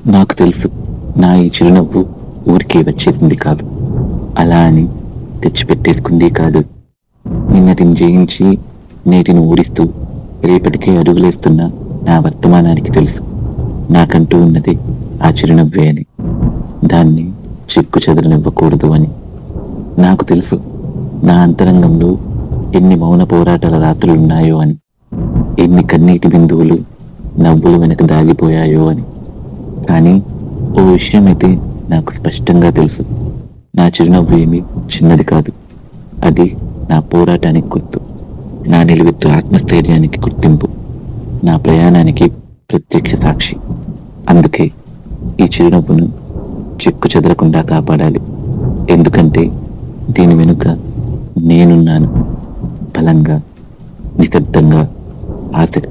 నాకు తెలుసు, నా ఈ చిరునవ్వు ఊరికే వచ్చేసింది కాదు, అలా అని తెచ్చిపెట్టేసుకుంది కాదు. నిన్నటిని జయించి నేటిని ఊరిస్తూ రేపటికే అడుగులేస్తున్న నా వర్తమానానికి తెలుసు, నాకంటూ ఉన్నది ఆ చిరునవ్వే అని, దాన్ని చెక్కు చెదరనివ్వకూడదు అని. నాకు తెలుసు నా అంతరంగంలో ఎన్ని మౌన పోరాటాల రాత్రులున్నాయో అని, ఎన్ని కన్నీటి బిందువులు నవ్వులు వెనక దాగిపోయాయో అని. కానీ ఓ విషయం అయితే నాకు స్పష్టంగా తెలుసు, నా చిరునవ్వు ఏమీ చిన్నది కాదు. అది నా పోరాటానికి గుర్తు, నా నిలువెత్తు ఆత్మస్థైర్యానికి గుర్తింపు, నా ప్రయాణానికి ప్రత్యక్ష సాక్షి. అందుకే ఈ చిరునవ్వును చెక్కు చెదరకుండా కాపాడాలి. ఎందుకంటే దీని వెనుక నేనున్నాను, బలంగా, నిశ్శబ్దంగా, ఆశగా.